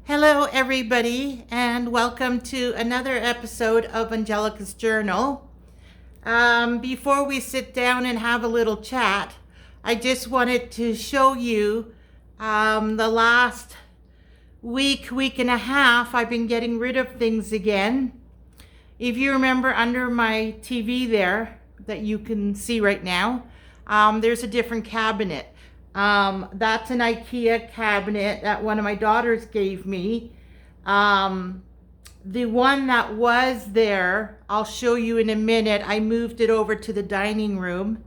Hello, everybody, and welcome to another episode of Angelika's Journal. Before we sit down and have a little chat, I just wanted to show you the last week and a half, I've been getting rid of things again. If you remember under my TV there that you can see right now, there's a different cabinet. That's an IKEA cabinet that one of my daughters gave me. The one that was there, I'll show you in a minute. I moved it over to the dining room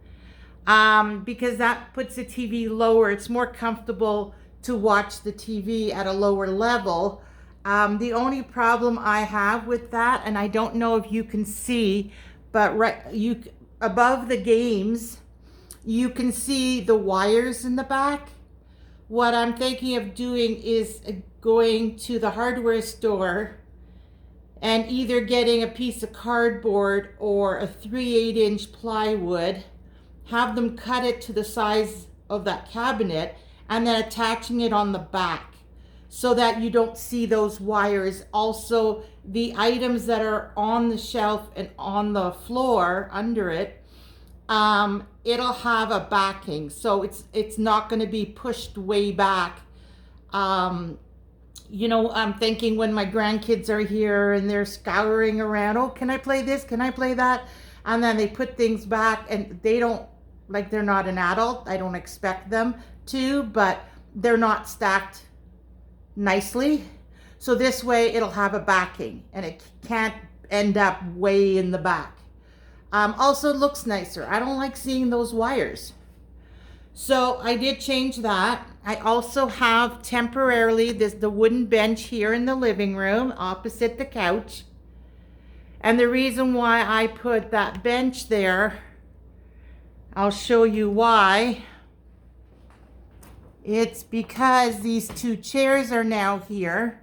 because that puts the TV lower. It's more comfortable to watch the TV at a lower level. The only problem I have with that, and I don't know if you can see, but above the games, you can see the wires in the back. What I'm thinking of doing is going to the hardware store and either getting a piece of cardboard or a 3/8-inch plywood, have them cut it to the size of that cabinet, and then attaching it on the back so that you don't see those wires. Also, the items that are on the shelf and on the floor under it, it'll have a backing, so it's not going to be pushed way back. I'm thinking when my grandkids are here and they're scouring around, oh, can I play this? Can I play that? And then they put things back and they don't, like, they're not an adult. I don't expect them to, but they're not stacked nicely. So this way it'll have a backing and it can't end up way in the back. Also, it looks nicer. I don't like seeing those wires. So I did change that. I also have temporarily the wooden bench here in the living room opposite the couch. And the reason why I put that bench there, I'll show you why. It's because these two chairs are now here.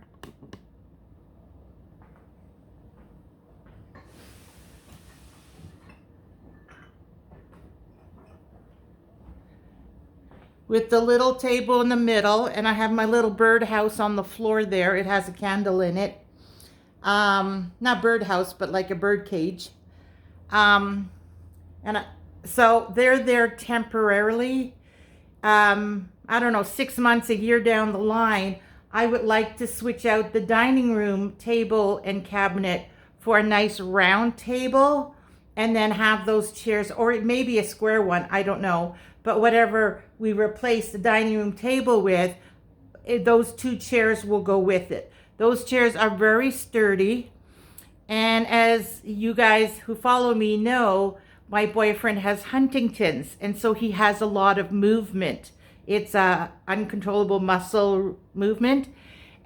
With the little table in the middle, and I have my little birdhouse on the floor there. It has a candle in it. Not birdhouse, but like a bird cage. So they're there temporarily. I don't know, 6 months, a year down the line, I would like to switch out the dining room table and cabinet for a nice round table, and then have those chairs, or it may be a square one, I don't know. But whatever we replace the dining room table with, those two chairs will go with it. Those chairs are very sturdy. And as you guys who follow me know, my boyfriend has Huntington's, and so he has a lot of movement. It's a uncontrollable muscle movement.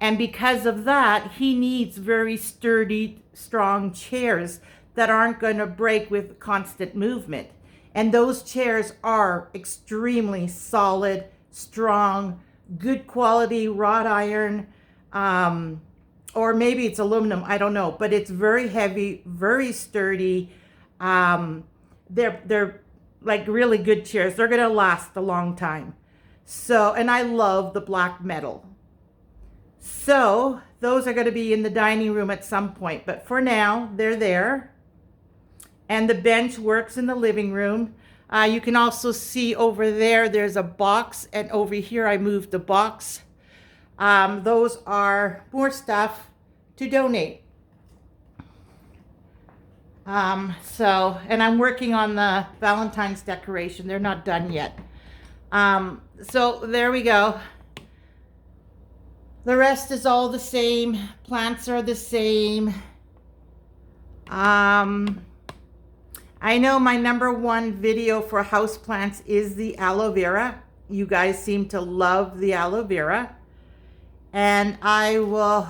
And because of that, he needs very sturdy, strong chairs that aren't going to break with constant movement. And those chairs are extremely solid, strong, good quality wrought iron, or maybe it's aluminum, I don't know, but it's very heavy, very sturdy. They're like really good chairs. They're gonna last a long time. So, and I love the black metal. So those are gonna be in the dining room at some point, but for now, they're there. And the bench works in the living room. You can also see over there, there's a box, and over here I moved the box. Those are more stuff to donate. And I'm working on the Valentine's decoration. They're not done yet. So there we go. The rest is all the same. Plants are the same. I know my #1 video for houseplants is the aloe vera. You guys seem to love the aloe vera. And I will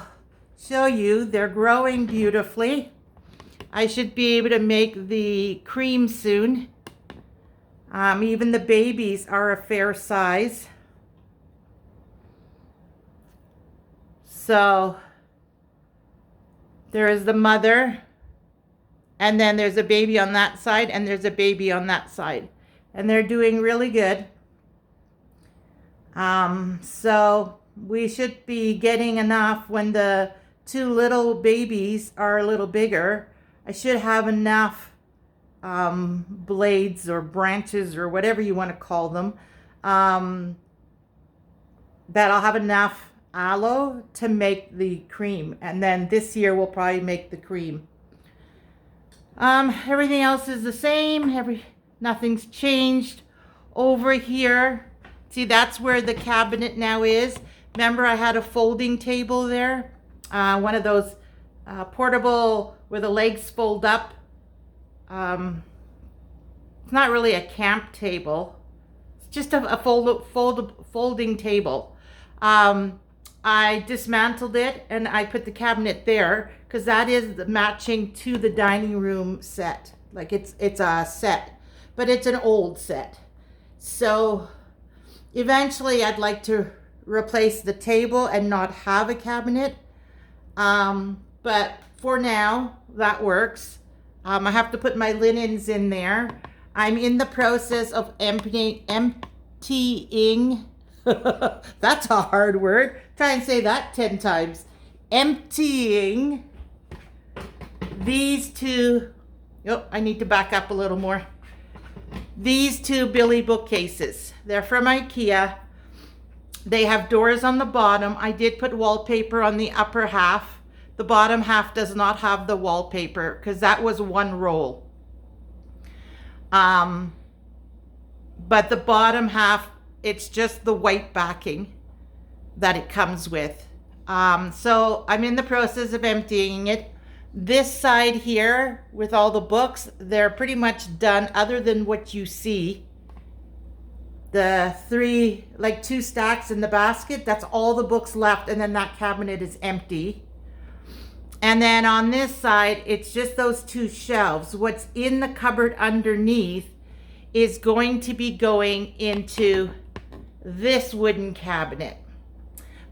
show you, they're growing beautifully. I should be able to make the cream soon. Even the babies are a fair size. So there is the mother. And then there's a baby on that side, and there's a baby on that side. And they're doing really good. So we should be getting enough when the two little babies are a little bigger. I should have enough blades or branches or whatever you want to call them, that I'll have enough aloe to make the cream. And then this year we'll probably make the cream. Everything else is the same. Nothing's changed. Over here, see, that's where the cabinet now is. Remember, I had a folding table there, one of those portable where the legs fold up. It's not really a camp table. It's just a folding table. I dismantled it and I put the cabinet there because that is matching to the dining room set. Like it's a set, but it's an old set. So eventually I'd like to replace the table and not have a cabinet. But for now, that works. I have to put my linens in there. I'm in the process of emptying. That's a hard word. Try and say that 10 times. Emptying these two. Oh, I need to back up a little more. These two Billy bookcases. They're from IKEA. They have doors on the bottom. I did put wallpaper on the upper half. The bottom half does not have the wallpaper because that was one roll. But the bottom half, it's just the white backing that it comes with. So I'm in the process of emptying it. This side here with all the books, they're pretty much done other than what you see. The two stacks in the basket, that's all the books left, and then that cabinet is empty. And then on this side, it's just those two shelves. What's in the cupboard underneath is going to be going into this wooden cabinet.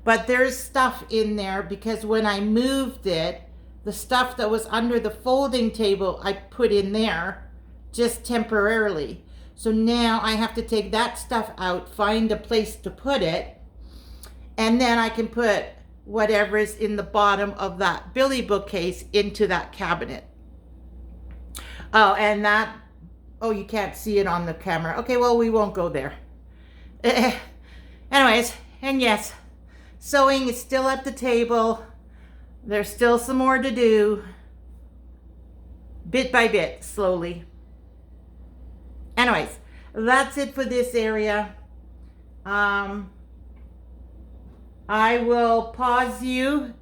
But there's stuff in there because when I moved it, the stuff that was under the folding table, I put in there just temporarily. So now I have to take that stuff out, find a place to put it, and then I can put whatever is in the bottom of that Billy bookcase into that cabinet. Oh, and that, oh, you can't see it on the camera. Okay, well, we won't go there. Anyways, and yes, sewing is still at the table. There's still some more to do, bit by bit, slowly. Anyways, that's it for this area. I will pause you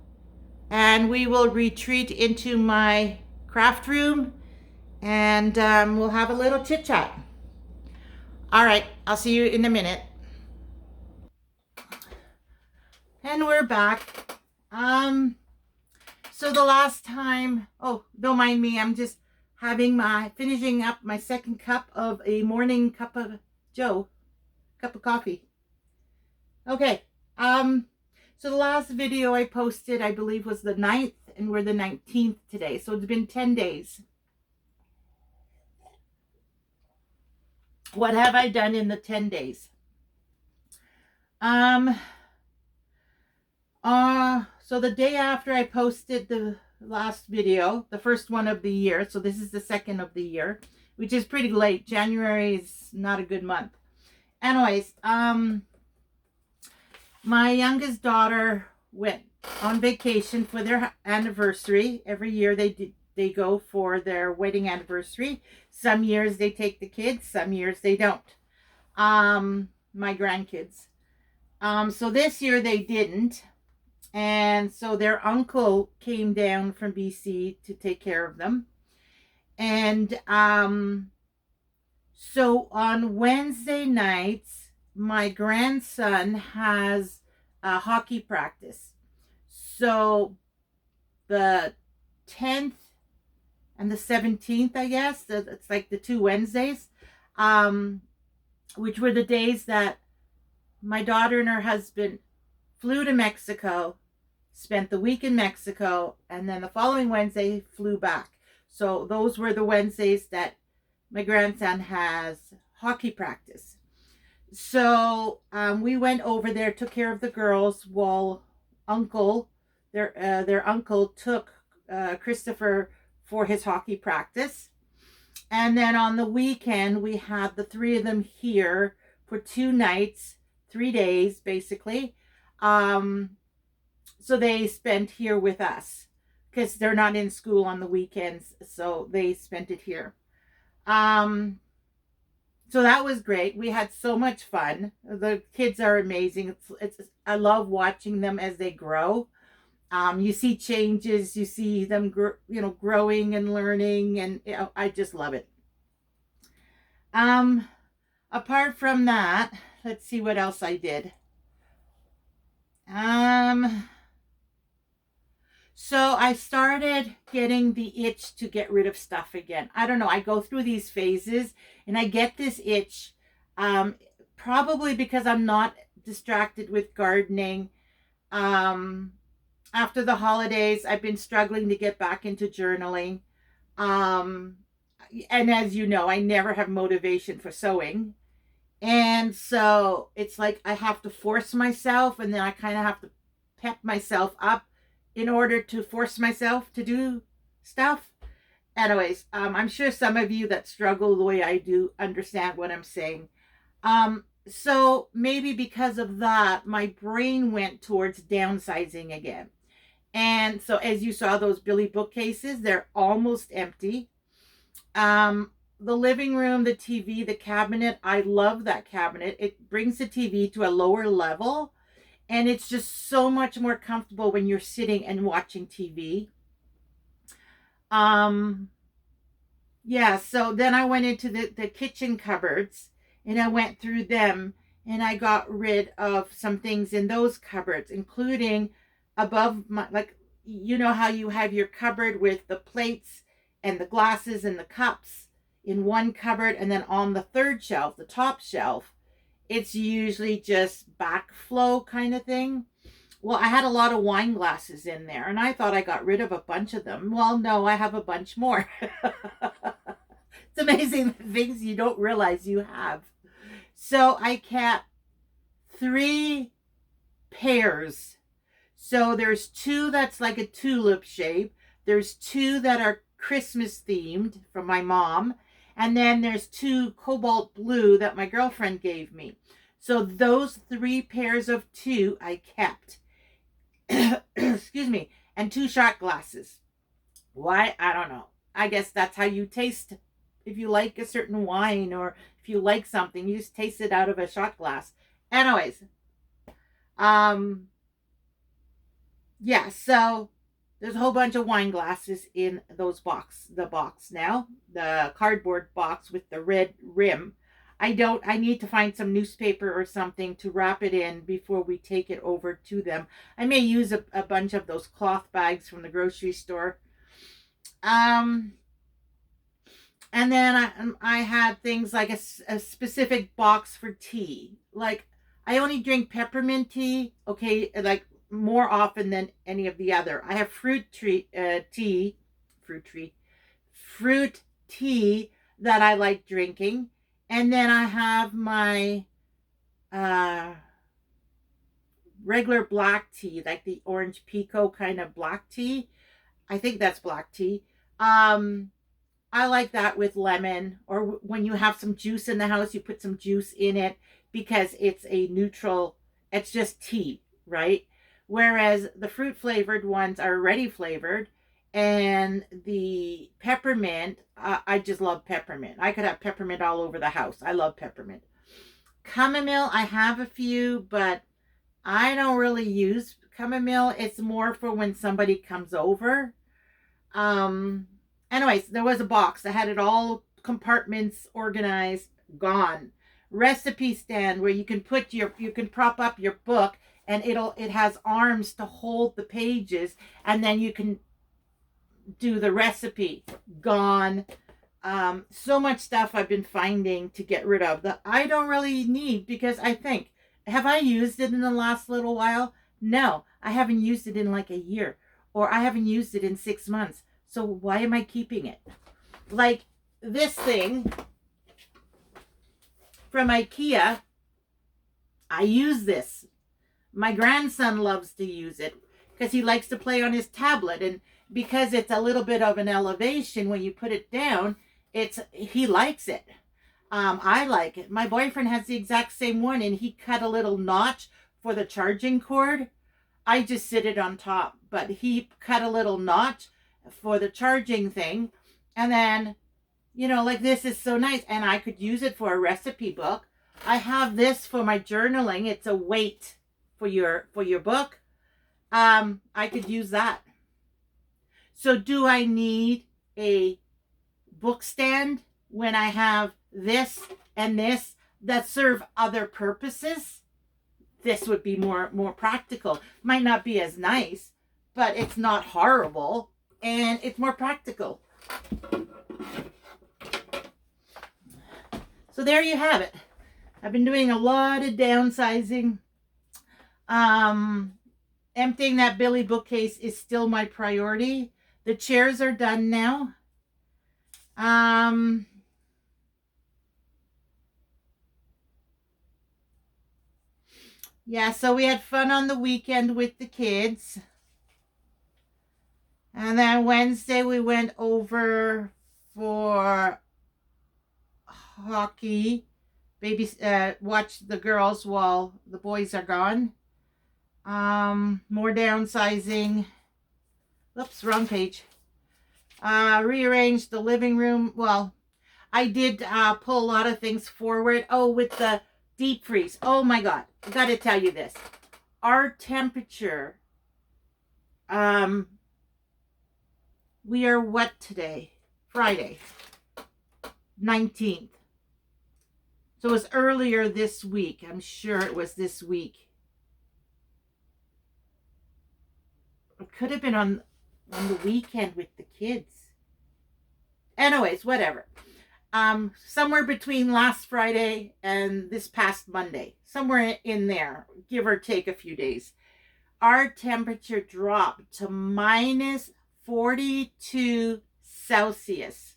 and we will retreat into my craft room and we'll have a little chit chat. All right, I'll see you in a minute. And we're back. So the last time, oh, don't mind me, I'm just finishing up my second cup of a morning cup of coffee. Okay, so the last video I posted, I believe, was the 9th, and we're the 19th today, so it's been 10 days. What have I done in the 10 days? So the day after I posted the last video, the first one of the year, so this is the second of the year, which is pretty late. January is not a good month. Anyways, my youngest daughter went on vacation for their anniversary. Every year they go for their wedding anniversary. Some years they take the kids, some years they don't. My grandkids. So this year they didn't. And so their uncle came down from BC to take care of them. And so on Wednesday nights, my grandson has a hockey practice. So the 10th and the 17th, I guess, it's like the 2 Wednesdays, which were the days that my daughter and her husband flew to Mexico, spent the week in Mexico, and then the following Wednesday flew back. So those were the Wednesdays that my grandson has hockey practice. So we went over there, took care of the girls while uncle, their uncle took Christopher for his hockey practice. And then on the weekend, we had the three of them here for 2 nights, 3 days basically. Um, so they spent here with us because they're not in school on the weekends. So they spent it here. Um, so that was great. We had so much fun. The kids are amazing. I love watching them as they grow. You see changes, you see them, growing and learning, and I just love it. Um, Apart from that, let's see what else I did. Um, so I started getting the itch to get rid of stuff again. I don't know. I go through these phases, and I get this itch, um, probably because I'm not distracted with gardening. Um, After the holidays, I've been struggling to get back into journaling. Um, and as you know, I never have motivation for sewing. And so it's like I have to force myself, and then I kind of have to pep myself up in order to force myself to do stuff. Anyways, I'm sure some of you that struggle the way I do understand what I'm saying. So maybe because of that, my brain went towards downsizing again. And so as you saw those Billy bookcases, they're almost empty. The living room, the TV, the cabinet, I love that cabinet. It brings the TV to a lower level, and it's just so much more comfortable when you're sitting and watching TV. Um yeah, so then I went into the kitchen cupboards, and I went through them, and I got rid of some things in those cupboards, including above my, like, you know how you have your cupboard with the plates and the glasses and the cups in one cupboard, and then on the third shelf, the top shelf, it's usually just backflow kind of thing. Well, I had a lot of wine glasses in there, and I thought I got rid of a bunch of them. Well, no, I have a bunch more. It's amazing the things you don't realize you have. So I kept 3 pairs. So there's 2 that's like a tulip shape. There's 2 that are Christmas themed from my mom. And then there's 2 cobalt blue that my girlfriend gave me. So those 3 pairs of 2 I kept. Excuse me. And 2 shot glasses. Why? I don't know. I guess that's how you taste. If you like a certain wine, or if you like something, you just taste it out of a shot glass. Anyways, um, yeah, so there's a whole bunch of wine glasses in the box now, the cardboard box with the red rim. I need to find some newspaper or something to wrap it in before we take it over to them. I may use a bunch of those cloth bags from the grocery store. Um, and then I had things like a specific box for tea. Like, I only drink peppermint tea, okay, like more often than any of the other. I have fruit tree, fruit tea that I like drinking. And then I have my uh, regular black tea, like the orange pico kind of black tea. I think that's black tea. Um, I like that with lemon, or when you have some juice in the house, you put some juice in it because it's a neutral, it's just tea, right? Whereas the fruit flavored ones are already flavored, and the peppermint, I just love peppermint. I could have peppermint all over the house. I love peppermint. Chamomile, I have a few, but I don't really use chamomile. It's more for when somebody comes over. Um, Anyways, there was a box that had it all, compartments organized, gone. Recipe stand where you can prop up your book, and it has arms to hold the pages, and then you can do the recipe, gone. So much stuff I've been finding to get rid of that I don't really need, because I think, have I used it in the last little while? No, I haven't used it in like a year, or I haven't used it in 6 months. So why am I keeping it? Like this thing from IKEA. I use this. My grandson loves to use it because he likes to play on his tablet, and because it's a little bit of an elevation when you put it down, he likes it. I like it. My boyfriend has the exact same one, and he cut a little notch for the charging cord. I just sit it on top, but he cut a little notch for the charging thing. And then, like, this is so nice, and I could use it for a recipe book. I have this for my journaling. It's a weight for your book. I could use that. So do I need a book stand when I have this and this that serve other purposes? This would be more practical. Might not be as nice, but it's not horrible, and it's more practical. So there you have it. I've been doing a lot of downsizing. Emptying that Billy bookcase is still my priority. The chairs are done now. Yeah, so we had fun on the weekend with the kids. And then Wednesday we went over for hockey. Watch the girls while the boys are gone. More downsizing. Oops, wrong page. Rearranged the living room. Well, I did pull a lot of things forward. Oh, with the deep freeze. Oh my God. I got to tell you this. Our temperature, we are what today? Friday, 19th. So it was earlier this week. I'm sure it was this week. It could have been on the weekend with the kids. Anyways, whatever. Somewhere between last Friday and this past Monday, somewhere in there, give or take a few days, our temperature dropped to minus 42 Celsius.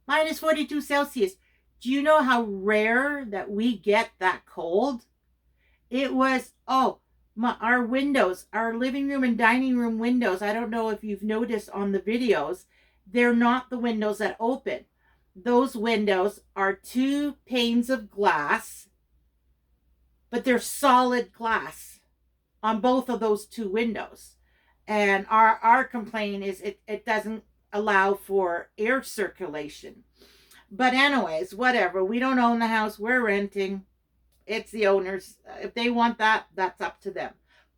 Minus 42 Celsius. Do you know how rare that we get that cold? It was, our windows, our living room and dining room windows, I don't know if you've noticed on the videos, they're not the windows that open. Those windows are 2 panes of glass, but they're solid glass on both of those 2 windows. And our complaint is it doesn't allow for air circulation. But anyways, whatever. We don't own the house. We're renting. It's the owners. If they want that, that's up to them.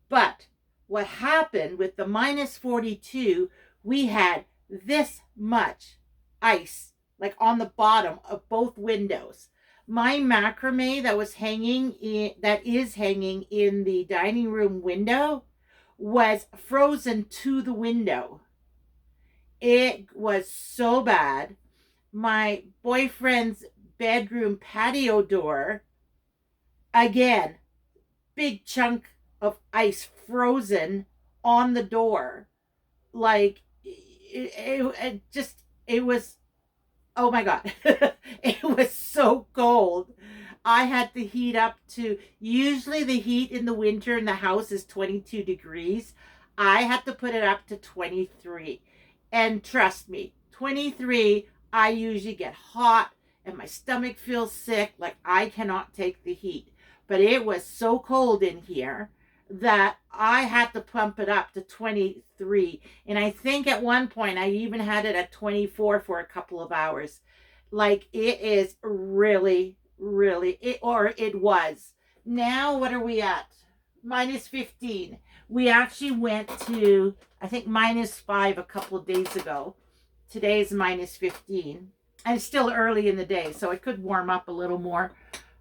But what happened with the minus 42, we had this much ice, like on the bottom of both windows. My macrame that is hanging in the dining room window was frozen to the window. It was so bad. My boyfriend's bedroom patio door, again, big chunk of ice frozen on the door. Like, it was, oh my God. It was so cold. I had to heat up to, usually the heat in the winter in the house is 22 degrees. I had to put it up to 23. And trust me, 23, I usually get hot and my stomach feels sick. Like, I cannot take the heat. But it was so cold in here that I had to pump it up to 23. And I think at one point I even had it at 24 for a couple of hours. Like, it is really, it was. Now, what are we at? Minus 15. We actually went to, I think, minus 5 a couple of days ago. Today's minus 15. And it's still early in the day, so it could warm up a little more.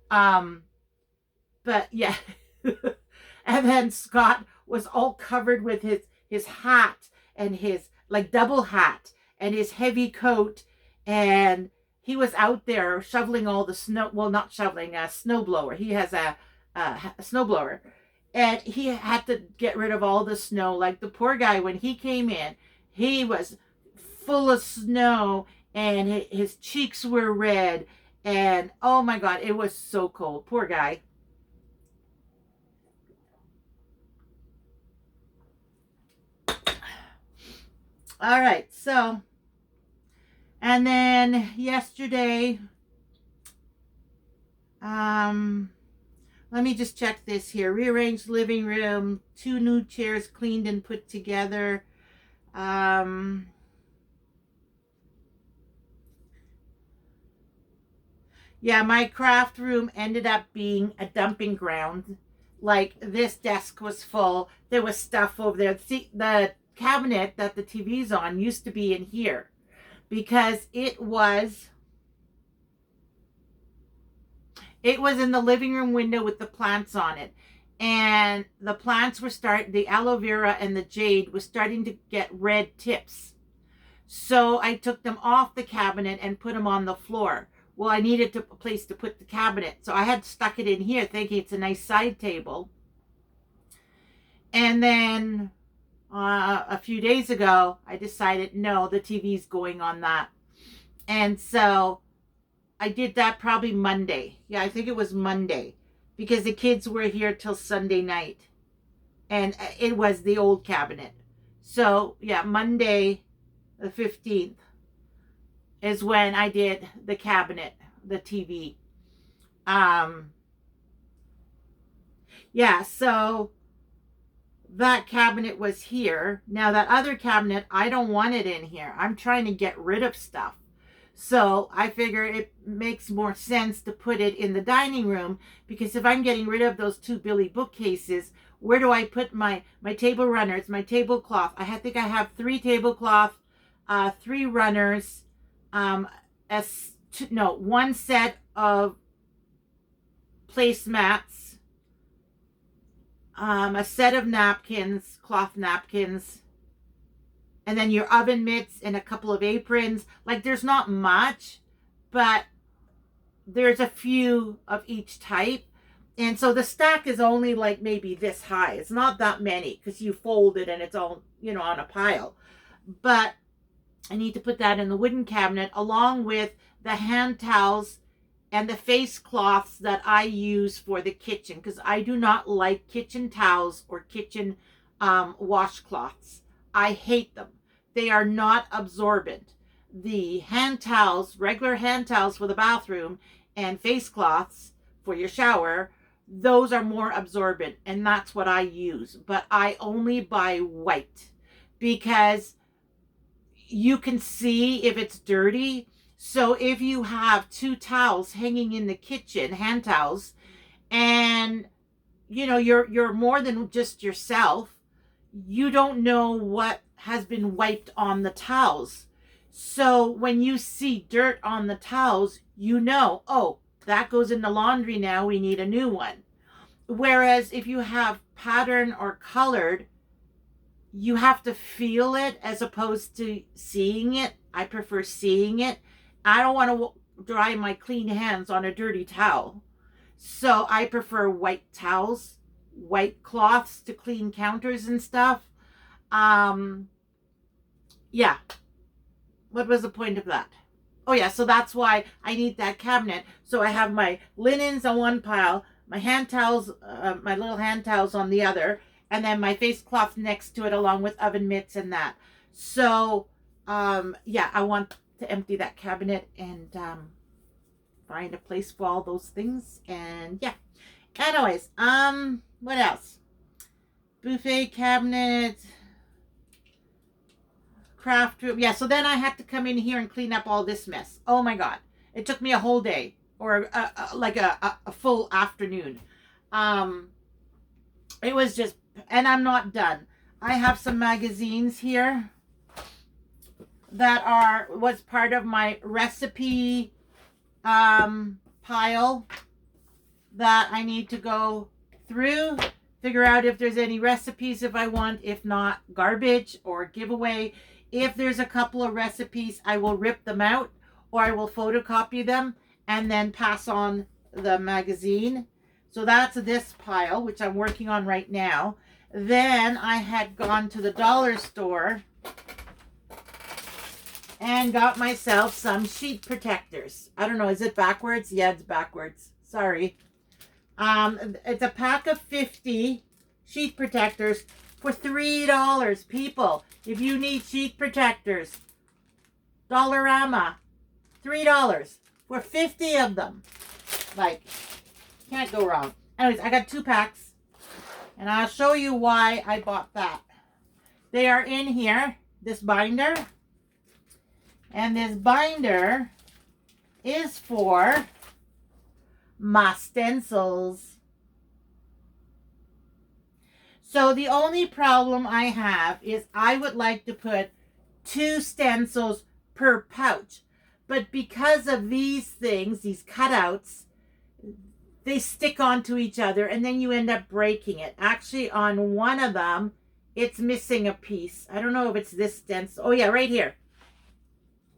But yeah. And then Scott was all covered with his hat and his, like, double hat and his heavy coat. And he was out there shoveling all the snow. Well, not shoveling, a snowblower. He has a snowblower. And he had to get rid of all the snow. Like, the poor guy, when he came in, he was full of snow and his cheeks were red. And oh my God, it was so cold. Poor guy. All right, so, and then yesterday, let me just check this here. Rearranged living room, 2 new chairs cleaned and put together. Yeah, my craft room ended up being a dumping ground. Like, this desk was full. There was stuff over there. See, the cabinet that the TV's on used to be in here because it was in the living room window with the plants on it. And the plants were the aloe vera and the jade was starting to get red tips. So I took them off the cabinet and put them on the floor. Well, I needed a place to put the cabinet. So I had stuck it in here thinking it's a nice side table. And then a few days ago, I decided, no, the TV's going on that. And so I did that probably Monday. Yeah, I think it was Monday because the kids were here till Sunday night. And it was the old cabinet. So, yeah, Monday the 15th is when I did the cabinet, the TV. Yeah, so that cabinet was here. Now that other cabinet, I don't want it in here. I'm trying to get rid of stuff. So I figure it makes more sense to put it in the dining room because if I'm getting rid of those 2 Billy bookcases, where do I put my table runners, my tablecloth? I think I have 3 tablecloth, 3 runners, 1 set of placemats, a set of napkins, cloth napkins, and then your oven mitts and a couple of aprons. Like, there's not much, but there's a few of each type. And so the stack is only like maybe this high. It's not that many because you fold it and it's all, on a pile. But I need to put that in the wooden cabinet along with the hand towels and the face cloths that I use for the kitchen because I do not like kitchen towels or kitchen washcloths. I hate them. They are not absorbent. The hand towels, regular hand towels for the bathroom and face cloths for your shower, those are more absorbent and that's what I use. But I only buy white because you can see if it's dirty. So if you have 2 towels hanging in the kitchen, hand towels, and you're more than just yourself, you don't know what has been wiped on the towels. So when you see dirt on the towels, oh, that goes in the laundry now, we need a new one. Whereas if you have pattern or colored, you have to feel it as opposed to seeing it. I prefer seeing it. I don't want to dry my clean hands on a dirty towel. So I prefer white towels, white cloths to clean counters and stuff. Yeah. What was the point of that? Oh yeah, so that's why I need that cabinet. So I have my linens on one pile, my hand towels, my little hand towels on the other, and then my face cloth next to it along with oven mitts and that. So, yeah, I want to empty that cabinet and find a place for all those things. And yeah. Anyways, what else? Buffet cabinet, craft room. Yeah, so then I had to come in here and clean up all this mess. Oh my God. It took me a whole day or like a full afternoon. It was just, and I'm not done. I have some magazines here that was part of my recipe pile that I need to go through, figure out if there's any recipes if I want, if not garbage or giveaway. If there's a couple of recipes, I will rip them out or I will photocopy them and then pass on the magazine. So that's this pile, which I'm working on right now. Then I had gone to the dollar store and got myself some sheet protectors. I don't know, is it backwards? Yeah, it's backwards. Sorry. It's a pack of 50 sheet protectors for $3. People, if you need sheet protectors, Dollarama, $3 for 50 of them. Like, can't go wrong. Anyways, I got 2 packs, and I'll show you why I bought that. They are in here, this binder, and this binder is for my stencils. So the only problem I have is I would like to put 2 stencils per pouch. But because of these things, these cutouts, they stick onto each other and then you end up breaking it. Actually, on one of them, it's missing a piece. I don't know if it's this stencil. Oh yeah, right here.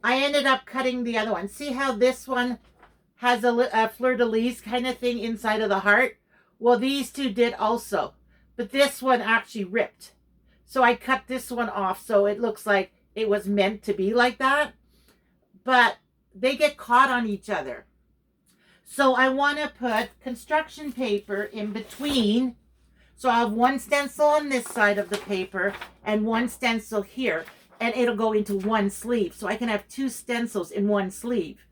I ended up cutting the other one. See how this one has a fleur-de-lis kind of thing inside of the heart? Well, these 2 did also. But this one actually ripped. So I cut this one off so it looks like it was meant to be like that. But they get caught on each other. So I want to put construction paper in between. So I have 1 stencil on this side of the paper and 1 stencil here. And it'll go into 1 sleeve. So I can have 2 stencils in 1 sleeve.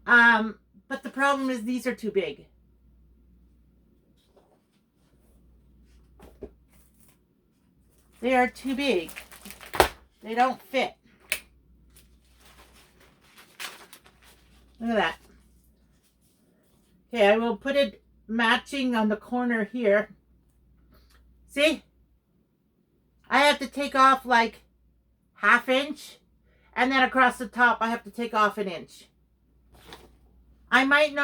But the problem is these are too big. They are too big. They don't fit. Look at that. Okay, I will put it matching on the corner here. See? I have to take off like 1/2 inch. And then across the top, I have to take off 1 inch. I might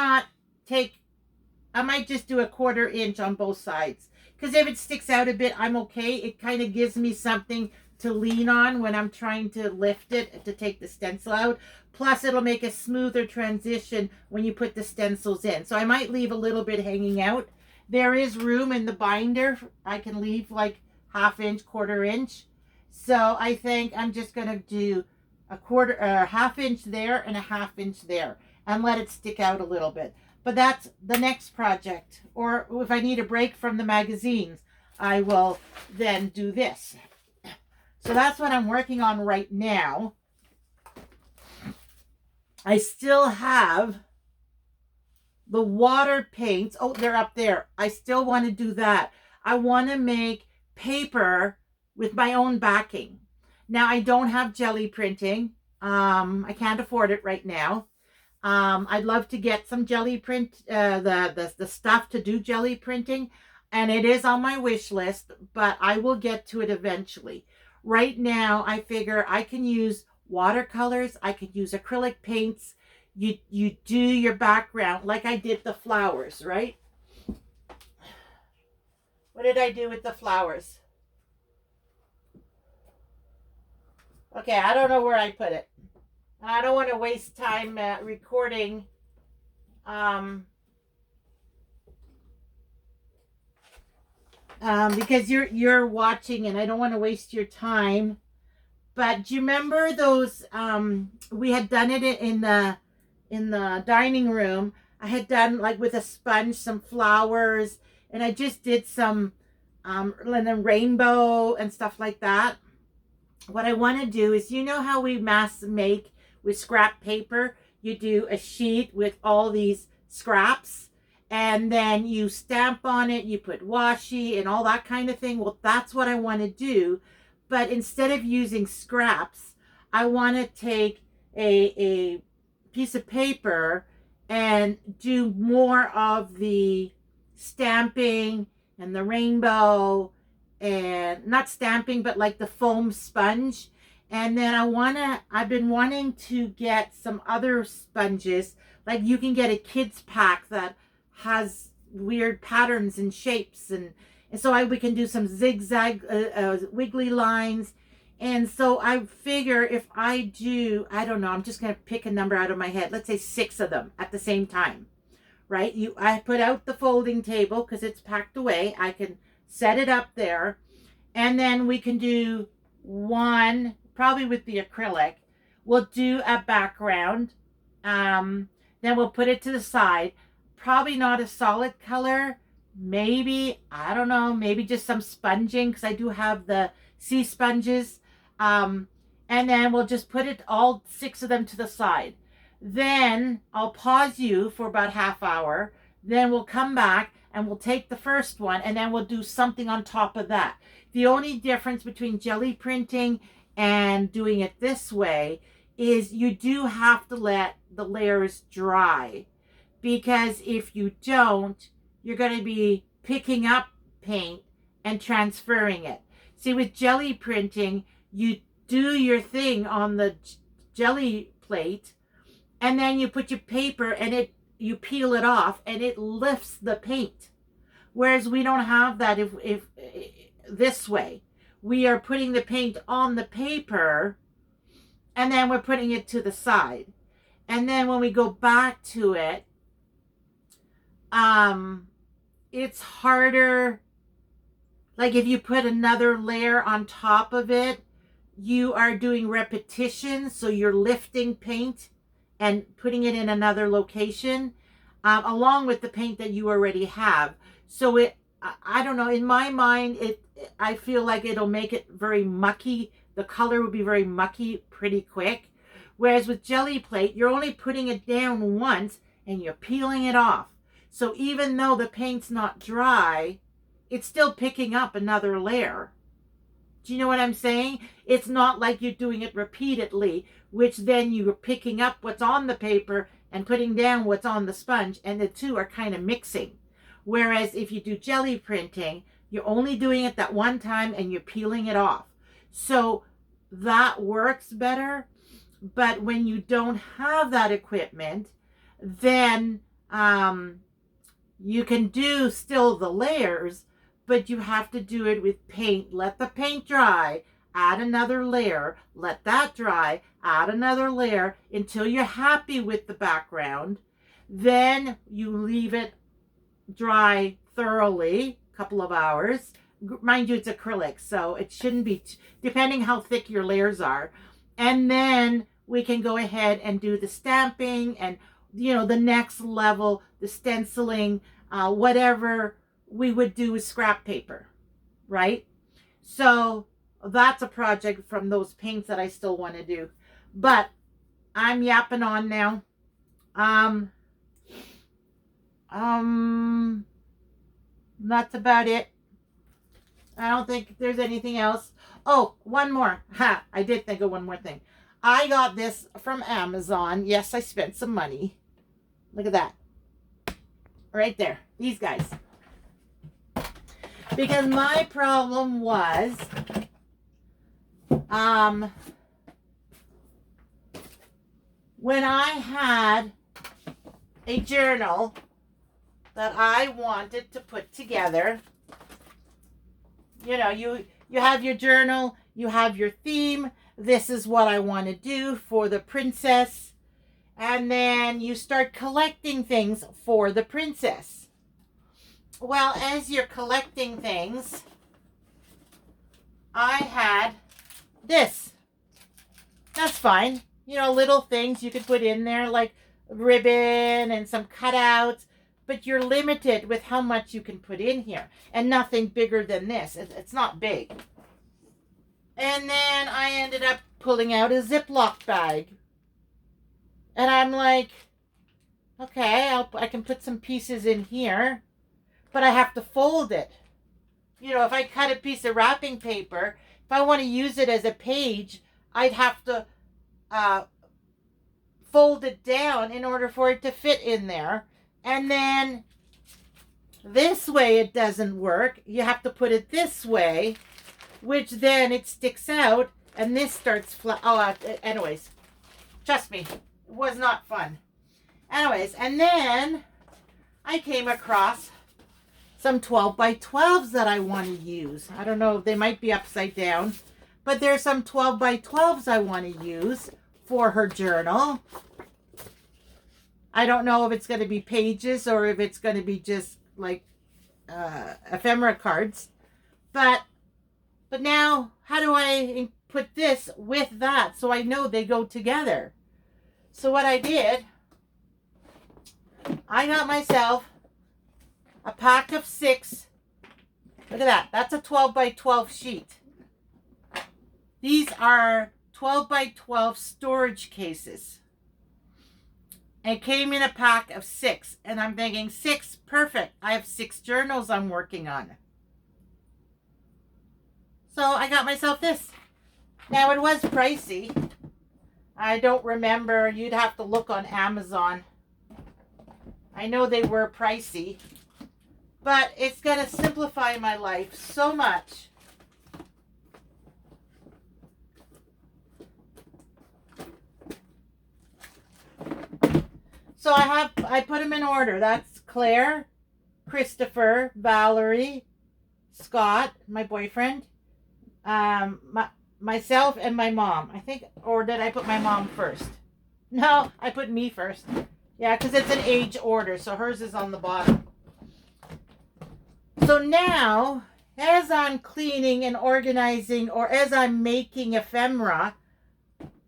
just do a 1/4 inch on both sides. Because if it sticks out a bit, I'm okay. It kind of gives me something to lean on when I'm trying to lift it to take the stencil out. Plus, it'll make a smoother transition when you put the stencils in. So I might leave a little bit hanging out. There is room in the binder. I can leave like 1/2 inch, 1/4 inch. So I think I'm just going to do a 1/2 inch there and a 1/2 inch there and let it stick out a little bit. But that's the next project. Or if I need a break from the magazines, I will then do this. So that's what I'm working on right now. I still have the water paints. Oh, they're up there. I still want to do that. I want to make paper with my own backing. Now, I don't have jelly printing. I can't afford it right now. I'd love to get some jelly print, the stuff to do jelly printing, and it is on my wish list, but I will get to it eventually. Right now, I figure I can use watercolors, I could use acrylic paints. You do your background like I did the flowers, right? What did I do with the flowers? Okay, I don't know where I put it. I don't want to waste time recording because you're watching and I don't want to waste your time. But do you remember those we had done it in the dining room? I had done like with a sponge some flowers, and I just did some and then rainbow and stuff like that. What I want to do is, you know how we mass make with scrap paper? You do a sheet with all these scraps and then you stamp on it, you put washi and all that kind of thing. Well, that's what I want to do. But instead of using scraps, I want to take a piece of paper and do more of the stamping and the rainbow, and not stamping, but like the foam sponge. And then I've been wanting to get some other sponges. Like you can get a kids pack that has weird patterns and shapes, and so we can do some zigzag wiggly lines. And so I figure if I do, I don't know, I'm just going to pick a number out of my head. Let's say 6 of them at the same time, right? I put out the folding table because it's packed away. I can set it up there, and then we can do one, probably with the acrylic. We'll do a background, then we'll put it to the side. Probably not a solid color, maybe, I don't know, maybe just some sponging, because I do have the sea sponges. Um, and then we'll just put it, all 6 of them, to the side. Then I'll pause you for about half hour. Then we'll come back and we'll take the first one and then we'll do something on top of that. The only difference between jelly printing and doing it this way is you do have to let the layers dry, because if you don't, you're going to be picking up paint and transferring it. See, with jelly printing, you do your thing on the jelly plate and then you put your paper and you peel it off and it lifts the paint. Whereas we don't have that if this way. We are putting the paint on the paper and then we're putting it to the side. And then when we go back to it, it's harder. Like if you put another layer on top of it, you are doing repetition. So you're lifting paint and putting it in another location, along with the paint that you already have. So I don't know, in my mind, I feel like it'll make it very mucky. The color will be very mucky pretty quick. Whereas with jelly plate, you're only putting it down once and you're peeling it off. So even though the paint's not dry, it's still picking up another layer. Do you know what I'm saying? It's not like you're doing it repeatedly, which then you're picking up what's on the paper and putting down what's on the sponge, and the two are kind of mixing. Whereas if you do jelly printing, you're only doing it that one time and you're peeling it off. So that works better. But when you don't have that equipment, then you can do still the layers, but you have to do it with paint. Let the paint dry, add another layer, let that dry, add another layer until you're happy with the background. Then you leave it dry thoroughly, a couple of hours. Mind you, it's acrylic, so it shouldn't be, depending how thick your layers are. And then we can go ahead and do the stamping and, you know, the next level, the stenciling, whatever we would do with scrap paper, right? So that's a project from those paints that I still want to do. But I'm yapping on now. That's about it. I don't think there's anything else. Oh, one more. Ha, I did think of one more thing. I got this from Amazon. Yes, I spent some money. Look at that. Right there. These guys. Because my problem was, when I had a journal that I wanted to put together, you know, you have your journal, you have your theme. This is what I want to do for the princess. And then you start collecting things for the princess. Well, as you're collecting things, I had this. That's fine. You know, little things you could put in there like ribbon and some cutouts. But you're limited with how much you can put in here. And nothing bigger than this. It's not big. And then I ended up pulling out a Ziploc bag. And I'm like, okay, I can put some pieces in here. But I have to fold it. You know, if I cut a piece of wrapping paper, if I want to use it as a page, I'd have to fold it down in order for it to fit in there. And then this way it doesn't work. You have to put it this way, which then it sticks out and this starts flat. Oh, anyways, trust me, it was not fun. Anyways, and then I came across some 12 by 12s that I want to use. I don't know, they might be upside down, but there's some 12 by 12s I want to use for her journal. I don't know if it's going to be pages or if it's going to be just like ephemera cards. But now, how do I put this with that so I know they go together? So what I did, I got myself a pack of 6. Look at that. That's a 12 by 12 sheet. These are 12 by 12 storage cases. It came in a pack of 6. And I'm thinking, 6, perfect. I have 6 journals I'm working on. So I got myself this. Now, it was pricey. I don't remember. You'd have to look on Amazon. I know they were pricey. But it's going to simplify my life so much. So I put them in order. That's Claire, Christopher, Valerie, Scott, my boyfriend, myself, and my mom. I think, or did I put my mom first? No, I put me first. Yeah, because it's an age order, so hers is on the bottom. So now, as I'm cleaning and organizing, or as I'm making ephemera,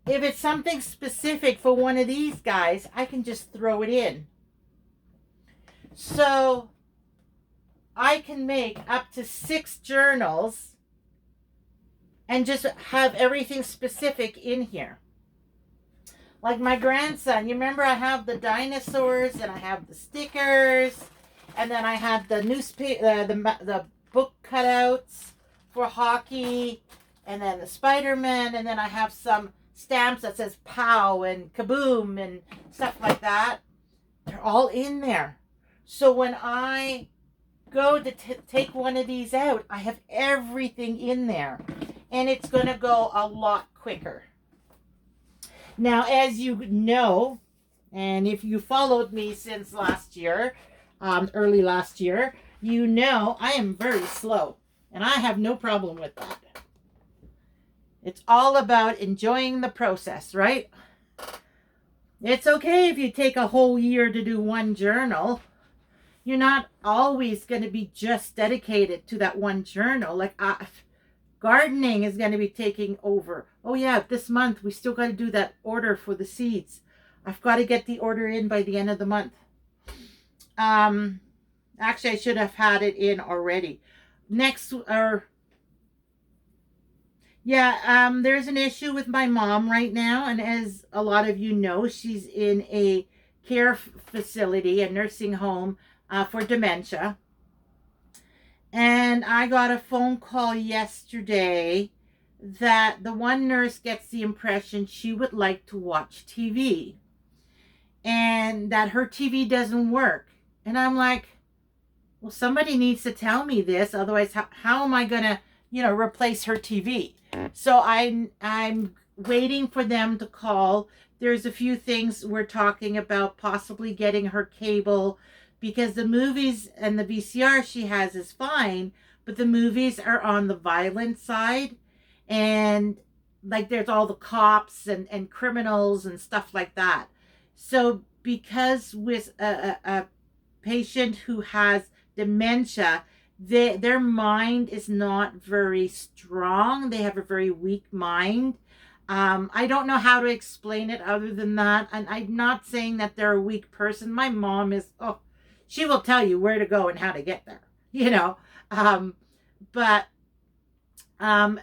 if it's something specific for one of these guys, I can just throw it in. So I can make up to 6 journals and just have everything specific in here. Like my grandson, you remember I have the dinosaurs and I have the stickers, and then I have the newspaper, the book cutouts for hockey, and then the Spider-Man, and then I have some stamps that says pow and kaboom and stuff like that. They're all in there. So when I go to take one of these out, I have everything in there, and it's going to go a lot quicker. Now, as you know, and if you followed me since last year, early last year, you know I am very slow, and I have no problem with that. It's all about enjoying the process, right? It's okay if you take a whole year to do one journal. You're not always going to be just dedicated to that one journal. Like gardening is going to be taking over. Oh yeah, this month we still got to do that order for the seeds. I've got to get the order in by the end of the month. Actually, I should have had it in already. There's an issue with my mom right now, and as a lot of you know, she's in a care facility, a nursing home for dementia. And I got a phone call yesterday that the one nurse gets the impression she would like to watch TV, and that her TV doesn't work. And I'm like, well, somebody needs to tell me this, otherwise how am I going to, replace her TV? So I'm waiting for them to call. There's a few things we're talking about, possibly getting her cable, because the movies and the VCR she has is fine, but the movies are on the violent side, and like there's all the cops and criminals and stuff like that. So because with a patient who has dementia, their mind is not very strong. They have a very weak mind. I don't know how to explain it other than that. And I'm not saying that they're a weak person. My mom is, she will tell you where to go and how to get there, but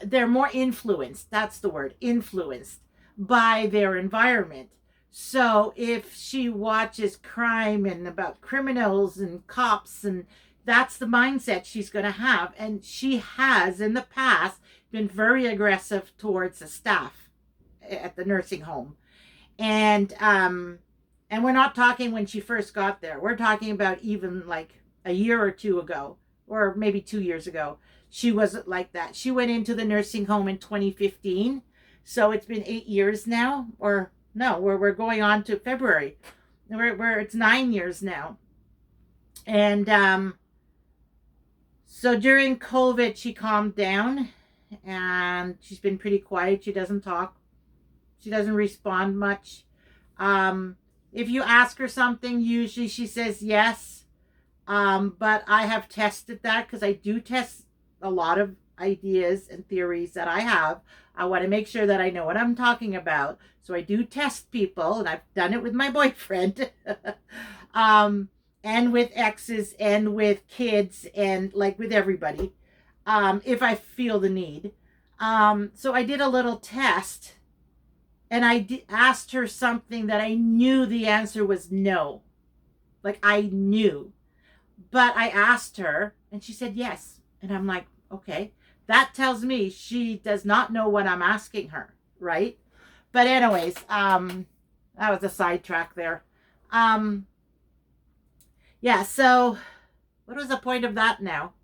they're more influenced. That's the word, influenced by their environment. So if she watches crime and about criminals and cops, and that's the mindset she's going to have. And she has in the past been very aggressive towards the staff at the nursing home. And we're not talking when she first got there. We're talking about even like a year or two ago, or maybe 2 years ago. She wasn't like that. She went into the nursing home in 2015. So it's been 8 years now, or no, we're going on to February. Where it's 9 years now. And so during COVID, she calmed down, and she's been pretty quiet. She doesn't talk. She doesn't respond much. If you ask her something, usually she says yes. But I have tested that, because I do test a lot of ideas and theories that I have. I want to make sure that I know what I'm talking about. So I do test people, and I've done it with my boyfriend. and with exes and with kids and like with everybody, if I feel the need. So I did a little test, and asked her something that I knew the answer was no. Like I knew. But I asked her and she said yes. And I'm like, okay, that tells me she does not know what I'm asking her, right? But anyways, that was a sidetrack there. Um, yeah, so what was the point of that now?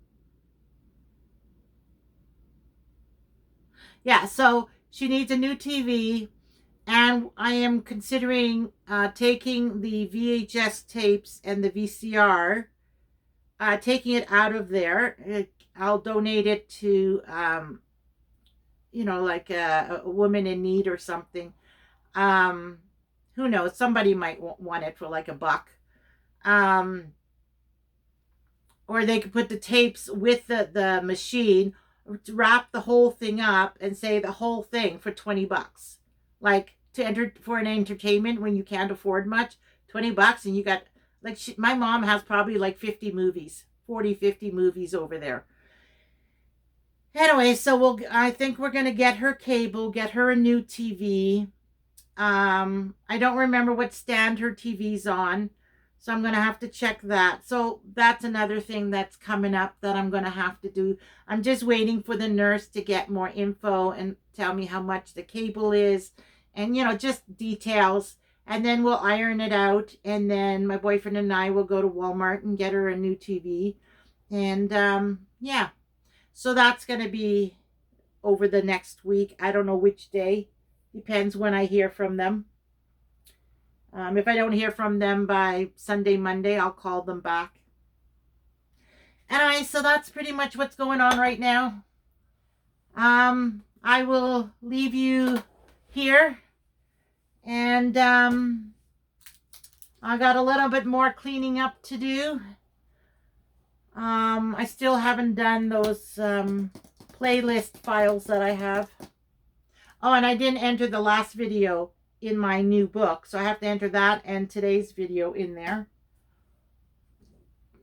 Yeah, so she needs a new TV, and I am considering taking the VHS tapes and the VCR, taking it out of there. I'll donate it to, like a woman in need or something. Um, who knows? Somebody might want it for like $1. Um, or they could put the tapes with the machine, wrap the whole thing up, and say the whole thing for $20. Like to enter for an entertainment when you can't afford much, $20, and you got like my mom has probably like 50 movies, 40, 50 movies over there. Anyway, so I think we're gonna get her cable, get her a new TV. I don't remember what stand her TV's on, so I'm going to have to check that. So that's another thing that's coming up that I'm going to have to do. I'm just waiting for the nurse to get more info and tell me how much the cable is and, just details. And then we'll iron it out. And then my boyfriend and I will go to Walmart and get her a new TV. And yeah, so that's going to be over the next week. I don't know which day. Depends when I hear from them. If I don't hear from them by Sunday, Monday, I'll call them back. Anyway, so that's pretty much what's going on right now. I will leave you here. And I got a little bit more cleaning up to do. I still haven't done those playlist files that I have. Oh, and I didn't enter the last video in my new book, so I have to enter that and today's video in there.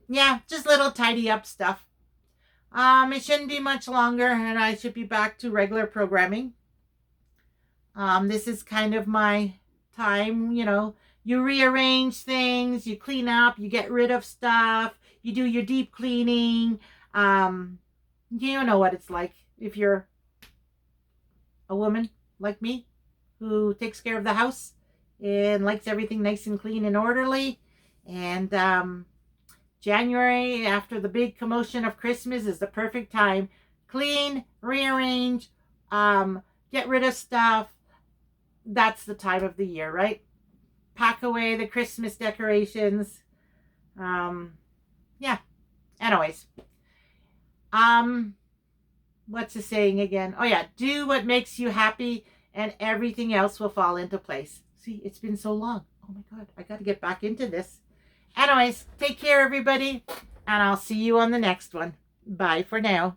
Yeah, just little tidy up stuff. It shouldn't be much longer, and I should be back to regular programming. This is kind of my time, you rearrange things, you clean up, you get rid of stuff, you do your deep cleaning. You know what it's like if you're a woman like me who takes care of the house and likes everything nice and clean and orderly. And January, after the big commotion of Christmas, is the perfect time. Clean, rearrange, get rid of stuff. That's the time of the year, right? Pack away the Christmas decorations. Yeah. Anyways. What's the saying again? Oh yeah, do what makes you happy and everything else will fall into place. See, it's been so long. Oh my God, I got to get back into this. Anyways, take care everybody, and I'll see you on the next one. Bye for now.